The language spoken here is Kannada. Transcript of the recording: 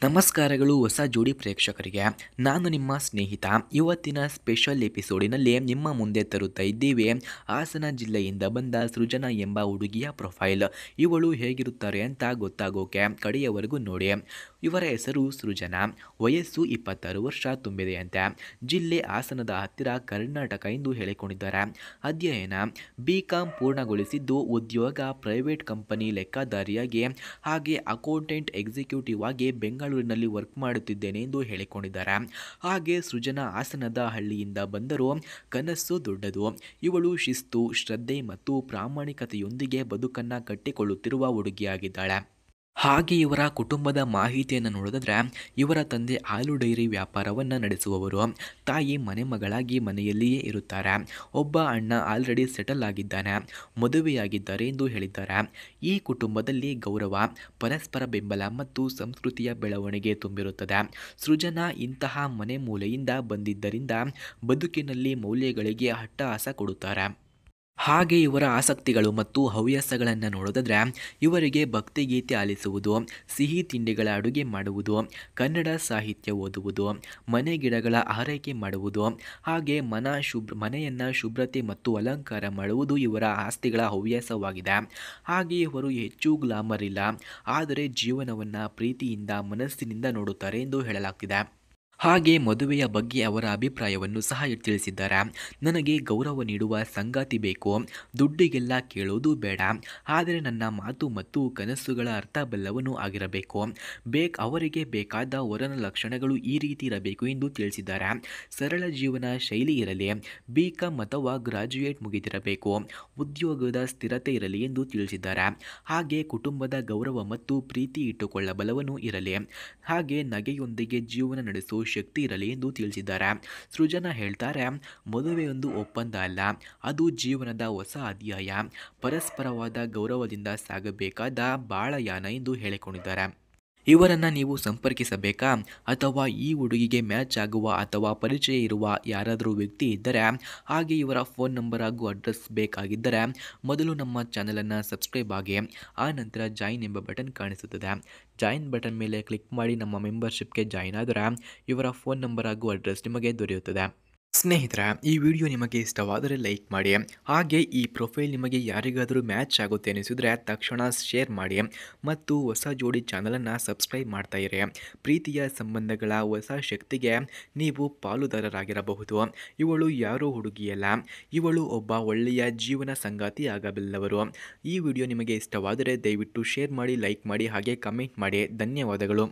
ನಮಸ್ಕಾರಗಳು ಹೊಸ ಜೋಡಿ ಪ್ರೇಕ್ಷಕರಿಗೆ. ನಾನು ನಿಮ್ಮ ಸ್ನೇಹಿತ. ಇವತ್ತಿನ ಸ್ಪೆಷಲ್ ಎಪಿಸೋಡಿನಲ್ಲಿ ನಿಮ್ಮ ಮುಂದೆ ತರುತ್ತಾ ಇದ್ದೀವಿ ಹಾಸನ ಜಿಲ್ಲೆಯಿಂದ ಬಂದ ಸೃಜನಾ ಎಂಬ ಹುಡುಗಿಯ ಪ್ರೊಫೈಲ್. ಇವಳು ಹೇಗಿರುತ್ತಾರೆ ಅಂತ ಗೊತ್ತಾಗೋಕೆ ಕಡೆಯವರೆಗೂ ನೋಡಿ. ಇವರ ಹೆಸರು ಸೃಜನಾ, ವಯಸ್ಸು 26 ವರ್ಷ ತುಂಬಿದೆಯಂತೆ. ಜಿಲ್ಲೆ ಹಾಸನದ ಹತ್ತಿರ, ಕರ್ನಾಟಕ ಎಂದು ಹೇಳಿಕೊಂಡಿದ್ದಾರೆ. ಅಧ್ಯಯನ BCom ಪೂರ್ಣಗೊಳಿಸಿದ್ದು, ಉದ್ಯೋಗ ಪ್ರೈವೇಟ್ ಕಂಪನಿ ಲೆಕ್ಕಧಾರಿಯಾಗಿ ಹಾಗೆ ಅಕೌಂಟೆಂಟ್ ಎಕ್ಸಿಕ್ಯೂಟಿವ್ ಆಗಿ ಬೆಂಗಳೂರಿನಲ್ಲಿ ವರ್ಕ್ ಮಾಡುತ್ತಿದ್ದೇನೆ ಎಂದು ಹೇಳಿಕೊಂಡಿದ್ದಾರೆ. ಹಾಗೆ ಸೃಜನಾ ಹಾಸನದ ಹಳ್ಳಿಯಿಂದ ಬಂದರೂ ಕನಸು ದೊಡ್ಡದು. ಇವಳು ಶಿಸ್ತು, ಶ್ರದ್ಧೆ ಮತ್ತು ಪ್ರಾಮಾಣಿಕತೆಯೊಂದಿಗೆ ಬದುಕನ್ನು ಕಟ್ಟಿಕೊಳ್ಳುತ್ತಿರುವ ಹುಡುಗಿಯಾಗಿದ್ದಾಳೆ. ಹಾಗೆ ಇವರ ಕುಟುಂಬದ ಮಾಹಿತಿಯನ್ನು ನೋಡಿದ್ರೆ, ಇವರ ತಂದೆ ಹಾಲು ಡೈರಿ ವ್ಯಾಪಾರವನ್ನು ನಡೆಸುವವರು, ತಾಯಿ ಮನೆ ಮಗಳಾಗಿ ಮನೆಯಲ್ಲಿಯೇ ಇರುತ್ತಾರೆ. ಒಬ್ಬ ಅಣ್ಣ ಆಲ್ರೆಡಿ ಸೆಟಲ್ ಆಗಿದ್ದಾನೆ, ಮದುವೆಯಾಗಿದ್ದಾರೆ ಎಂದು ಹೇಳಿದ್ದಾರೆ. ಈ ಕುಟುಂಬದಲ್ಲಿ ಗೌರವ, ಪರಸ್ಪರ ಬೆಂಬಲ ಮತ್ತು ಸಂಸ್ಕೃತಿಯ ಬೆಳವಣಿಗೆ ತುಂಬಿರುತ್ತದೆ. ಸೃಜನಾ ಇಂತಹ ಮನೆ ಮೂಲೆಯಿಂದ ಬಂದಿದ್ದರಿಂದ ಬದುಕಿನಲ್ಲಿ ಮೌಲ್ಯಗಳಿಗೆ ಅಟ್ಟಹಾಸ ಕೊಡುತ್ತಾರೆ. ಹಾಗೆ ಇವರ ಆಸಕ್ತಿಗಳು ಮತ್ತು ಹವ್ಯಾಸಗಳನ್ನು ನೋಡೋದಾದ್ರೆ, ಇವರಿಗೆ ಭಕ್ತಿಗೀತೆ ಆಲಿಸುವುದು, ಸಿಹಿ ತಿಂಡಿಗಳ ಅಡುಗೆ ಮಾಡುವುದು, ಕನ್ನಡ ಸಾಹಿತ್ಯ ಓದುವುದು, ಮನೆ ಗಿಡಗಳ ಆರೈಕೆ ಮಾಡುವುದು, ಹಾಗೆ ಮನೆಯನ್ನು ಶುಭ್ರತೆ ಮತ್ತು ಅಲಂಕಾರ ಮಾಡುವುದು ಇವರ ಆಸ್ತಿಗಳ ಹವ್ಯಾಸವಾಗಿದೆ. ಹಾಗೆ ಇವರು ಹೆಚ್ಚು ಗ್ಲಾಮರ್ ಇಲ್ಲ, ಆದರೆ ಜೀವನವನ್ನು ಪ್ರೀತಿಯಿಂದ ಮನಸ್ಸಿನಿಂದ ನೋಡುತ್ತಾರೆ ಎಂದು ಹೇಳಲಾಗ್ತಿದೆ. ಹಾಗೆ ಮದುವೆಯ ಬಗ್ಗೆ ಅವರ ಅಭಿಪ್ರಾಯವನ್ನು ಸಹ ತಿಳಿಸಿದ್ದಾರೆ. ನನಗೆ ಗೌರವ ನೀಡುವ ಸಂಗಾತಿ ಬೇಕು, ದುಡ್ಡಿಗೆಲ್ಲ ಕೇಳೋದು ಬೇಡ, ಆದರೆ ನನ್ನ ಮಾತು ಮತ್ತು ಕನಸುಗಳ ಅರ್ಥ ಬಲ್ಲವನು ಆಗಿರಬೇಕು. ಅವರಿಗೆ ಬೇಕಾದ ವರನ ಲಕ್ಷಣಗಳು ಈ ರೀತಿ ಇರಬೇಕು ಎಂದು ತಿಳಿಸಿದ್ದಾರೆ. ಸರಳ ಜೀವನ ಶೈಲಿ ಇರಲಿ, BCom ಅಥವಾ ಗ್ರಾಜ್ಯುಯೇಟ್ ಮುಗಿದಿರಬೇಕು, ಉದ್ಯೋಗದ ಸ್ಥಿರತೆ ಇರಲಿ ಎಂದು ತಿಳಿಸಿದ್ದಾರೆ. ಹಾಗೆ ಕುಟುಂಬದ ಗೌರವ ಮತ್ತು ಪ್ರೀತಿ ಇಟ್ಟುಕೊಳ್ಳಬಲ್ಲವನು ಇರಲಿ, ಹಾಗೆ ನಗೆಯೊಂದಿಗೆ ಜೀವನ ನಡೆಸುವ ಶಕ್ತಿ ಇರಲಿ ಎಂದು ತಿಳಿಸಿದ್ದಾರೆ. ಸೃಜನಾ ಹೇಳ್ತಾರೆ, ಮದುವೆಯೊಂದು ಒಪ್ಪಂದ ಅಲ್ಲ, ಅದು ಜೀವನದ ಹೊಸ ಅಧ್ಯಾಯ, ಪರಸ್ಪರವಾದ ಗೌರವದಿಂದ ಸಾಗಬೇಕಾದ ಬಾಳಯಾನ ಎಂದು ಹೇಳಿಕೊಂಡಿದ್ದಾರೆ. ಇವರನ್ನು ನೀವು ಸಂಪರ್ಕಿಸಬೇಕಾ, ಅಥವಾ ಈ ಹುಡುಗಿಗೆ ಮ್ಯಾಚ್ ಆಗುವ ಅಥವಾ ಪರಿಚಯ ಇರುವ ಯಾರಾದರೂ ವ್ಯಕ್ತಿ ಇದ್ದರೆ, ಹಾಗೆ ಇವರ ಫೋನ್ ನಂಬರ್ ಹಾಗೂ ಅಡ್ರೆಸ್ ಬೇಕಾಗಿದ್ದರೆ ಮೊದಲು ನಮ್ಮ ಚಾನಲನ್ನು ಸಬ್ಸ್ಕ್ರೈಬ್ ಆಗಿ, ಆ ನಂತರ ಜಾಯಿನ್ ಎಂಬ ಬಟನ್ ಕಾಣಿಸುತ್ತದೆ. ಜಾಯಿನ್ ಬಟನ್ ಮೇಲೆ ಕ್ಲಿಕ್ ಮಾಡಿ ನಮ್ಮ ಮೆಂಬರ್ಶಿಪ್ಗೆ ಜಾಯಿನ್ ಆದರೆ ಇವರ ಫೋನ್ ನಂಬರ್ ಹಾಗೂ ಅಡ್ರೆಸ್ ನಿಮಗೆ ದೊರೆಯುತ್ತದೆ. ಸ್ನೇಹಿತರೆ, ಈ ವಿಡಿಯೋ ನಿಮಗೆ ಇಷ್ಟವಾದರೆ ಲೈಕ್ ಮಾಡಿ. ಹಾಗೆ ಈ ಪ್ರೊಫೈಲ್ ನಿಮಗೆ ಯಾರಿಗಾದರೂ ಮ್ಯಾಚ್ ಆಗುತ್ತೆ ಅನಿಸಿದರೆ ತಕ್ಷಣ ಶೇರ್ ಮಾಡಿ ಮತ್ತು ಹೊಸ ಜೋಡಿ ಚಾನಲನ್ನು ಸಬ್ಸ್ಕ್ರೈಬ್ ಮಾಡ್ತಾ ಇರಿ. ಪ್ರೀತಿಯ ಸಂಬಂಧಗಳ ಹೊಸ ಶಕ್ತಿಗೆ ನೀವು ಪಾಲುದಾರರಾಗಿರಬಹುದು. ಇವಳು ಯಾರೋ ಹುಡುಗಿಯಲ್ಲ, ಇವಳು ಒಬ್ಬ ಒಳ್ಳೆಯ ಜೀವನ ಸಂಗಾತಿ ಆಗಬಲ್ಲವರು. ಈ ವಿಡಿಯೋ ನಿಮಗೆ ಇಷ್ಟವಾದರೆ ದಯವಿಟ್ಟು ಶೇರ್ ಮಾಡಿ, ಲೈಕ್ ಮಾಡಿ, ಹಾಗೆ ಕಮೆಂಟ್ ಮಾಡಿ. ಧನ್ಯವಾದಗಳು.